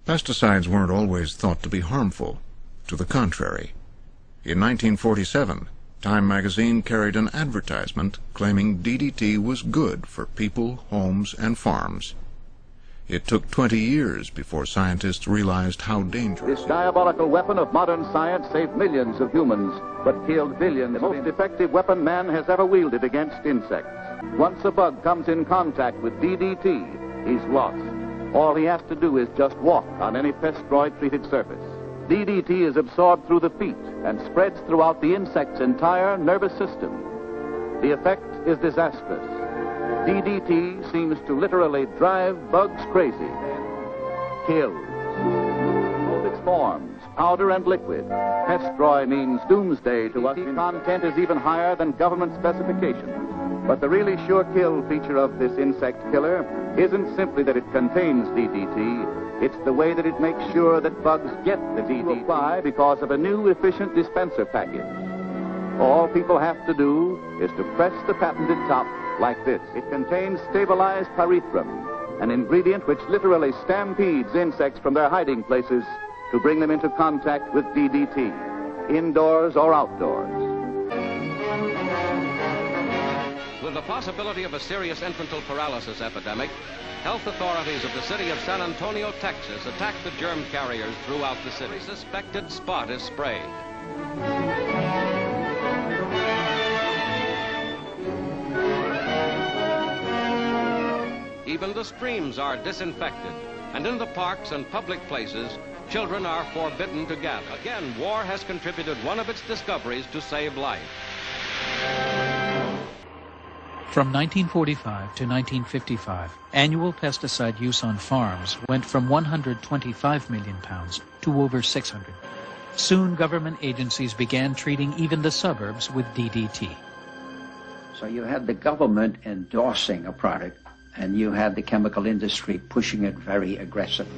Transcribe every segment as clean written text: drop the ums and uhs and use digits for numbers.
Pesticides weren't always thought to be harmful. To the contrary. In 1947, Time magazine carried an advertisement claiming DDT was good for people, homes, and farms. It took 20 years before scientists realized how dangerous. This diabolical weapon of modern science saved millions of humans, but killed billions. The most effective weapon man has ever wielded against insects. Once a bug comes in contact with DDT, he's lost. All he has to do is just walk on any pesteroid-treated surface. DDT is absorbed through the feet and spreads throughout the insect's entire nervous system. The effect is disastrous. DDT seems to literally drive bugs crazy. Kills. Both its forms, powder and liquid. Pestroy means doomsday to us. The content is even higher than government specifications. But the really sure kill feature of this insect killer isn't simply that it contains DDT. It's the way that it makes sure that bugs get the DDT. Apply because of a new efficient dispenser package. All people have to do is to press the patented top like this. It contains stabilized pyrethrum, an ingredient which literally stampedes insects from their hiding places to bring them into contact with DDT, indoors or outdoors. With the possibility of a serious infantile paralysis epidemic, health authorities of the city of San Antonio, Texas, attacked the germ carriers throughout the city. Every suspected spot is sprayed. Even the streams are disinfected, and in the parks and public places, children are forbidden to gather. Again, war has contributed one of its discoveries to save life. From 1945 to 1955, annual pesticide use on farms went from 125 million pounds to over 600. Soon, government agencies began treating even the suburbs with DDT. So you had the government endorsing a product, and you had the chemical industry pushing it very aggressively.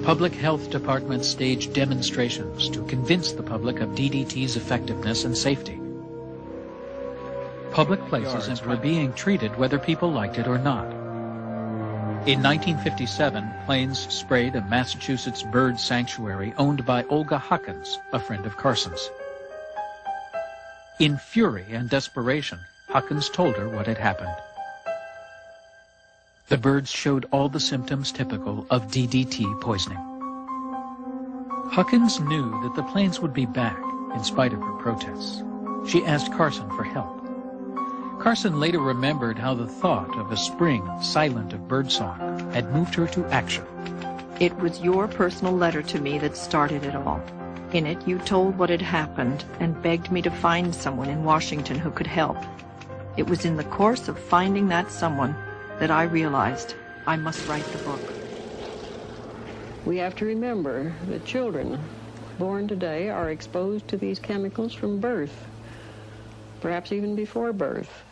Public health departments staged demonstrations to convince the public of DDT's effectiveness and safety. Public places were being treated whether people liked it or not. In 1957, planes sprayed a Massachusetts bird sanctuary owned by Olga Hawkings, a friend of Carson's. In fury and desperation, Hawkins told her what had happened. The birds showed all the symptoms typical of DDT poisoning. Hawkins knew that the planes would be back in spite of her protests. She asked Carson for help. Carson later remembered how the thought of a spring silent of birdsong had moved her to action. It was your personal letter to me that started it all. In it, you told what had happened and begged me to find someone in Washington who could help. It was in the course of finding that someone that I realized I must write the book. We have to remember that children born today are exposed to these chemicals from birth, perhaps even before birth.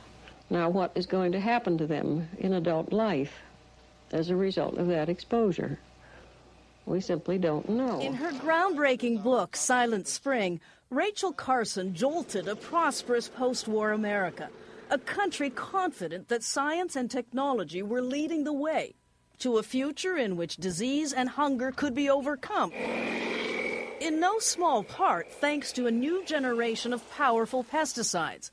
Now, what is going to happen to them in adult life as a result of that exposure? We simply don't know. In her groundbreaking book, Silent Spring, Rachel Carson jolted a prosperous post-war America, a country confident that science and technology were leading the way to a future in which disease and hunger could be overcome, in no small part thanks to a new generation of powerful pesticides.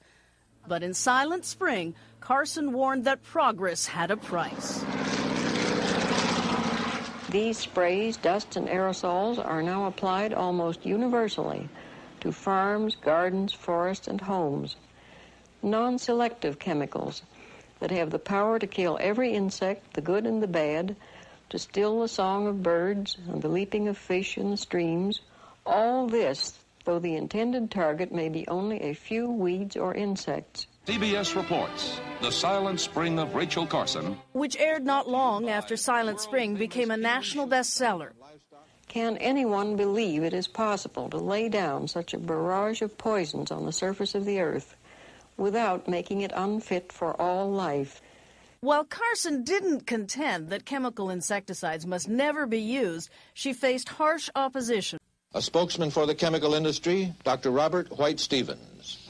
But in Silent Spring, Carson warned that progress had a price. These sprays, dusts, and aerosols are now applied almost universally to farms, gardens, forests, and homes. Non-selective chemicals that have the power to kill every insect, the good and the bad, to still the song of birds and the leaping of fish in the streams. All this, though the intended target may be only a few weeds or insects. CBS reports The Silent Spring of Rachel Carson, which aired not long after Silent Spring became a national bestseller. Can anyone believe it is possible to lay down such a barrage of poisons on the surface of the earth without making it unfit for all life? While Carson didn't contend that chemical insecticides must never be used, she faced harsh opposition. A spokesman for the chemical industry, Dr. Robert White Stevens.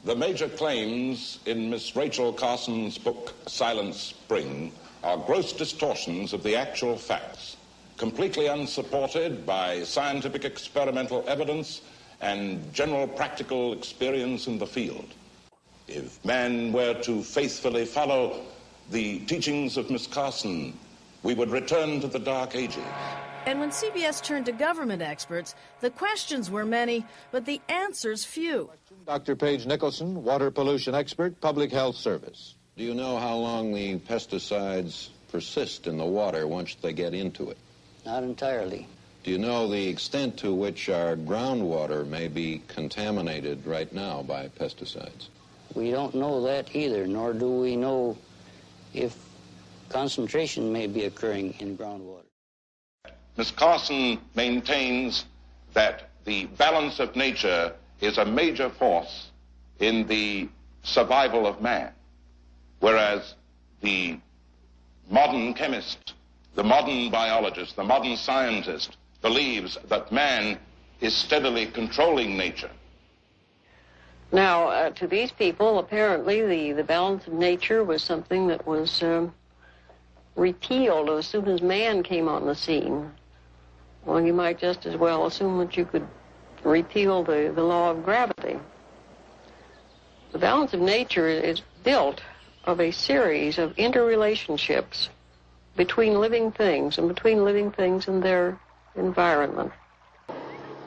The major claims in Miss Rachel Carson's book, Silent Spring, are gross distortions of the actual facts. completely unsupported by scientific experimental evidence and general practical experience in the field. If man were to faithfully follow the teachings of Miss Carson, we would return to the Dark Ages. And when CBS turned to government experts, the questions were many, but the answers few. Dr. Paige Nicholson, water pollution expert, Public Health Service. Do you know how long the pesticides persist in the water once they get into it? Not entirely. Do you know the extent to which our groundwater may be contaminated right now by pesticides? We don't know that either, nor do we know if concentration may be occurring in groundwater. Miss Carson maintains that the balance of nature is a major force in the survival of man, whereas the modern chemist, the modern biologist, the modern scientist believes that man is steadily controlling nature. Now, to these people, apparently the balance of nature was something that was repealed as soon as man came on the scene. Well, you might just as well assume that you could repeal the law of gravity. The balance of nature is built of a series of interrelationships between living things and between living things and their environment.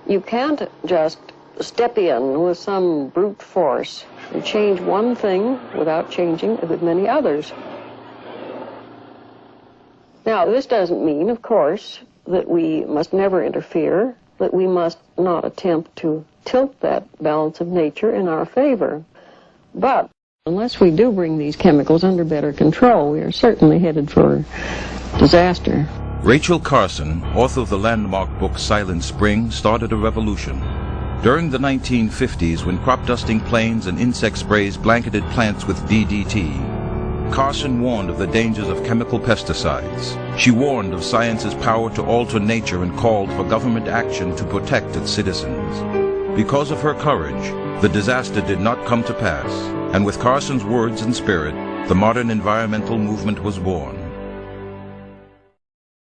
You can't just step in with some brute force and change one thing without changing a good many others. Now, this doesn't mean, of course, that we must never interfere, that we must not attempt to tilt that balance of nature in our favor. But unless we do bring these chemicals under better control, we are certainly headed for disaster. Rachel Carson, author of the landmark book Silent Spring, started a revolution. During the 1950s, when crop dusting planes and insect sprays blanketed plants with DDT, Carson warned of the dangers of chemical pesticides. She warned of science's power to alter nature and called for government action to protect its citizens. Because of her courage, the disaster did not come to pass, and with Carson's words and spirit, the modern environmental movement was born.